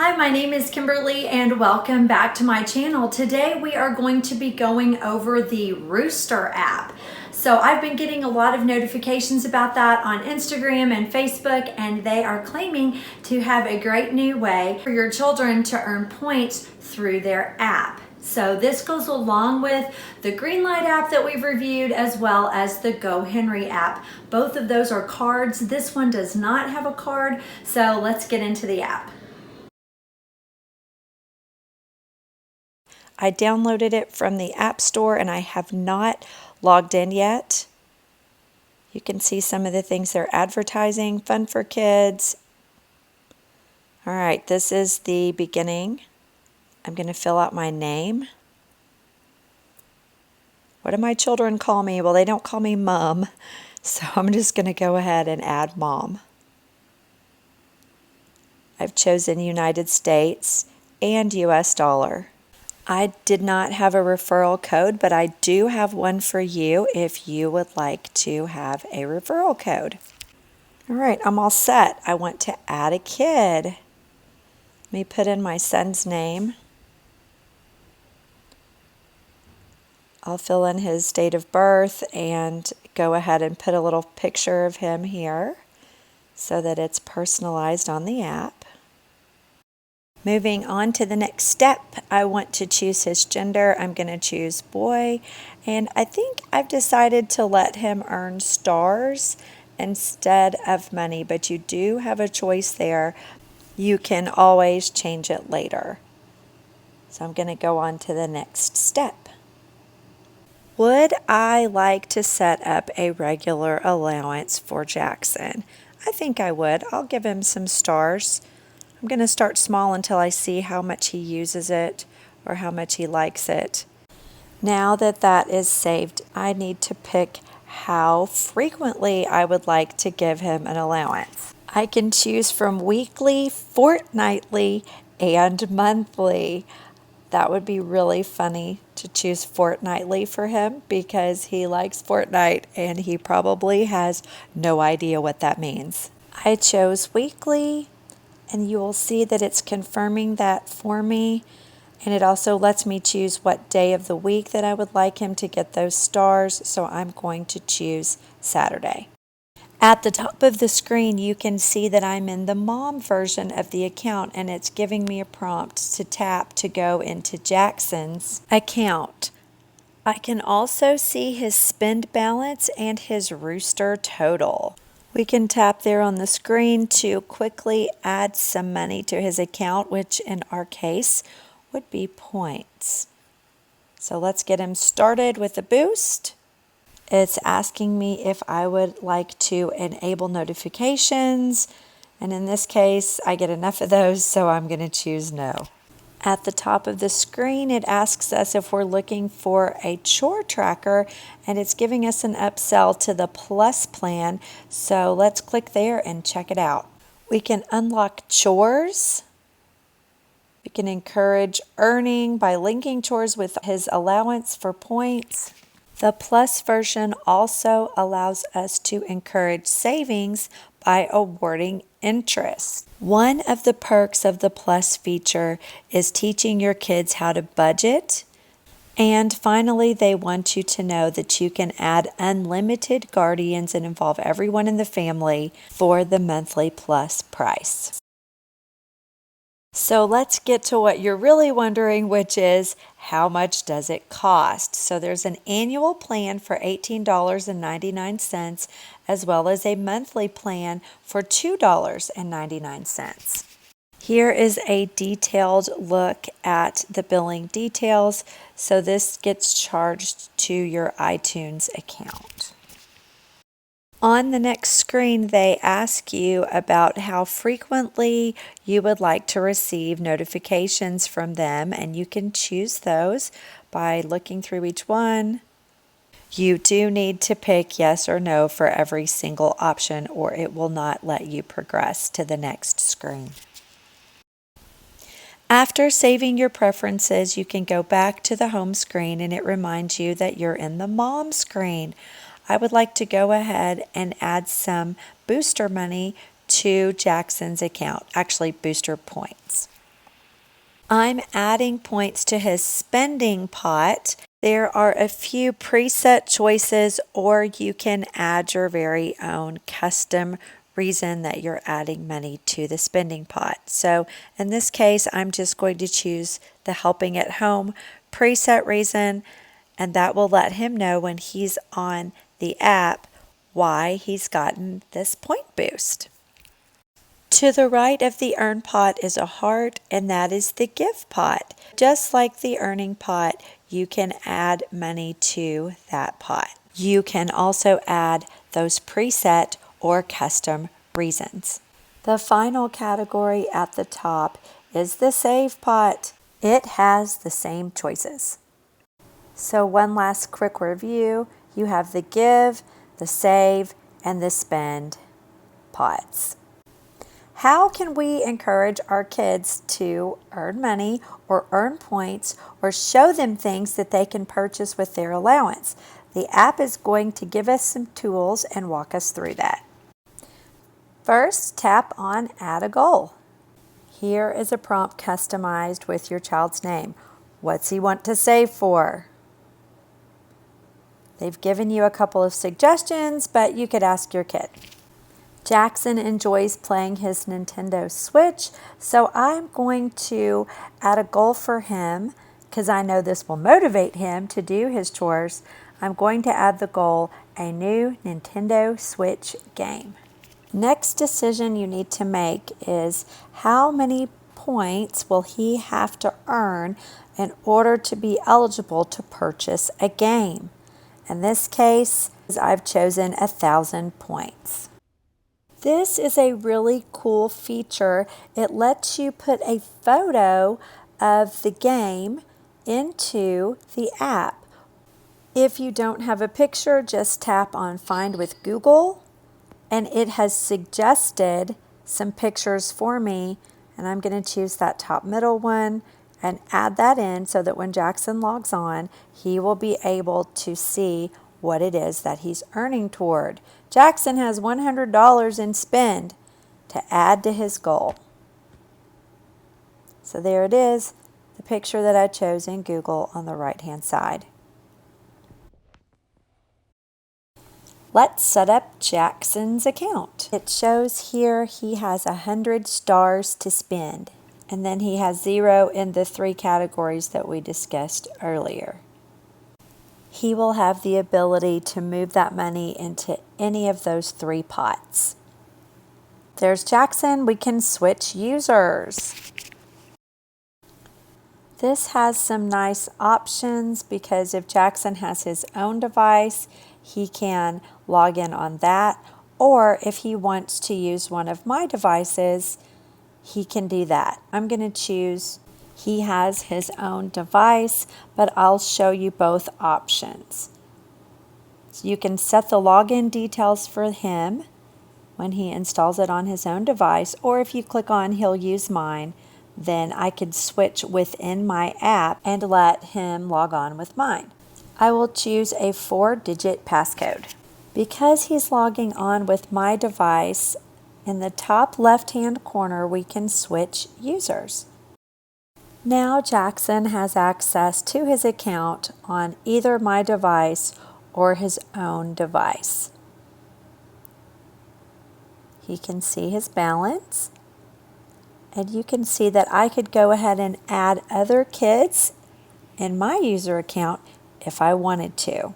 Hi, my name is Kimberly and welcome back to my channel. Today we are going to be going over the Rooster app. So I've been getting a lot of notifications about that on Instagram and Facebook, and they are claiming to have a great new way for your children to earn points through their app. So this goes along with the Greenlight app that we've reviewed, as well as the GoHenry app. Both of those are cards. This one does not have a card, so let's get into the app. I downloaded it from the App Store and I have not logged in yet. You can see some of the things they're advertising. Fun for kids. All right, this is the beginning. I'm going to fill out my name. What do my children call me? Well, they don't call me Mom, so I'm just going to go ahead and add Mom. I've chosen United States and US dollar. I did not have a referral code, but I do have one for you if you would like to have a referral code. All right, I'm all set. I want to add a kid. Let me put in my son's name. I'll fill in his date of birth and go ahead and put a little picture of him here so that it's personalized on the app. Moving on to the next step, I want to choose his gender. I'm going to choose boy, and I think I've decided to let him earn stars instead of money, but you do have a choice there. You can always change it later. So I'm going to go on to the next step. Would I like to set up a regular allowance for Jackson? I think I would. I'll give him some stars. I'm going to start small until I see how much he uses it or how much he likes it. Now that that is saved, I need to pick how frequently I would like to give him an allowance. I can choose from weekly, fortnightly, and monthly. That would be really funny to choose fortnightly for him because he likes Fortnite and he probably has no idea what that means. I chose weekly. And you will see that it's confirming that for me. And it also lets me choose what day of the week that I would like him to get those stars. So I'm going to choose Saturday. At the top of the screen, you can see that I'm in the mom version of the account, and it's giving me a prompt to tap to go into Jackson's account. I can also see his spend balance and his Rooster total. We can tap there on the screen to quickly add some money to his account, which in our case would be points. So let's get him started with a boost. It's asking me if I would like to enable notifications, and in this case I get enough of those, so I'm going to choose no. At the top of the screen, it asks us if we're looking for a chore tracker, and it's giving us an upsell to the Plus plan. So let's click there and check it out. We can unlock chores. We can encourage earning by linking chores with his allowance for points. The Plus version also allows us to encourage savings by awarding interest. One of the perks of the Plus feature is teaching your kids how to budget. And finally, they want you to know that you can add unlimited guardians and involve everyone in the family for the monthly Plus price. So let's get to what you're really wondering, which is how much does it cost? So there's an annual plan for $18.99 as well as a monthly plan for $2.99. Here is a detailed look at the billing details. So this gets charged to your iTunes account. On the next screen, they ask you about how frequently you would like to receive notifications from them, and you can choose those by looking through each one. You do need to pick yes or no for every single option, or it will not let you progress to the next screen. After saving your preferences, you can go back to the home screen, and it reminds you that you're in the mom screen. I would like to go ahead and add some booster money to Jackson's account, actually booster points. I'm adding points to his spending pot. There are a few preset choices, or you can add your very own custom reason that you're adding money to the spending pot. So in this case, I'm just going to choose the helping at home preset reason, and that will let him know when he's on the app why he's gotten this point boost. To the right of the earn pot is a heart, and that is the give pot. Just like the earning pot, you can add money to that pot. You can also add those preset or custom reasons. The final category at the top is the save pot. It has the same choices. So one last quick review. You have the give, the save, and the spend pots. How can we encourage our kids to earn money or earn points or show them things that they can purchase with their allowance? The app is going to give us some tools and walk us through that. First, tap on Add a Goal. Here is a prompt customized with your child's name. What's he want to save for? They've given you a couple of suggestions, but you could ask your kid. Jackson enjoys playing his Nintendo Switch, so I'm going to add a goal for him because I know this will motivate him to do his chores. I'm going to add the goal, a new Nintendo Switch game. Next decision you need to make is how many points will he have to earn in order to be eligible to purchase a game. In this case, I've chosen 1,000 points. This is a really cool feature. It lets you put a photo of the game into the app. If you don't have a picture, just tap on Find with Google, and it has suggested some pictures for me, and I'm going to choose that top middle one and add that in so that when Jackson logs on, he will be able to see what it is that he's earning toward. Jackson has $100 in spend to add to his goal. So there it is, the picture that I chose in Google on the right-hand side. Let's set up Jackson's account. It shows here he has 100 stars to spend, and then he has 0 in the 3 categories that we discussed earlier. He will have the ability to move that money into any of those 3 pots. There's Jackson. We can switch users. This has some nice options because if Jackson has his own device, he can log in on that, or if he wants to use one of my devices, he can do that. I'm going to choose he has his own device, but I'll show you both options. So you can set the login details for him when he installs it on his own device, or if you click on he'll use mine, then I could switch within my app and let him log on with mine. I will choose a 4-digit passcode. Because he's logging on with my device, in the top left-hand corner we can switch users. Now Jackson has access to his account on either my device or his own device. He can see his balance, and you can see that I could go ahead and add other kids in my user account if I wanted to.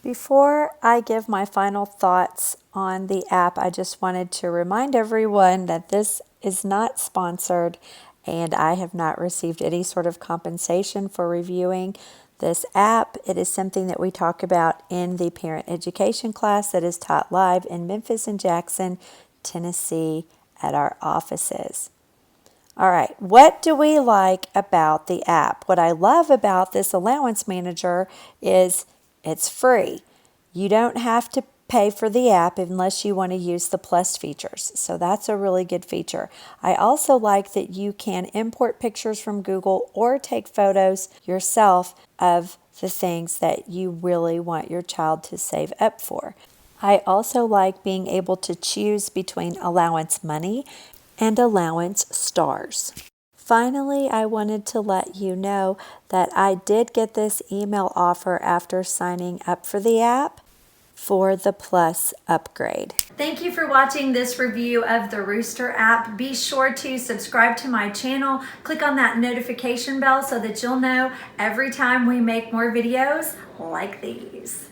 Before I give my final thoughts on the app, I just wanted to remind everyone that this is not sponsored and I have not received any sort of compensation for reviewing this app. It is something that we talk about in the parent education class that is taught live in Memphis and Jackson, Tennessee at our offices. All right, what do we like about the app? What I love about this allowance manager is it's free. You don't have to pay for the app unless you want to use the plus features. So that's a really good feature. I also like that you can import pictures from Google or take photos yourself of the things that you really want your child to save up for. I also like being able to choose between allowance money and allowance stars. Finally, I wanted to let you know that I did get this email offer after signing up for the app for the Plus upgrade. Thank you for watching this review of the Rooster app. Be sure to subscribe to my channel. Click on that notification bell so that you'll know every time we make more videos like these.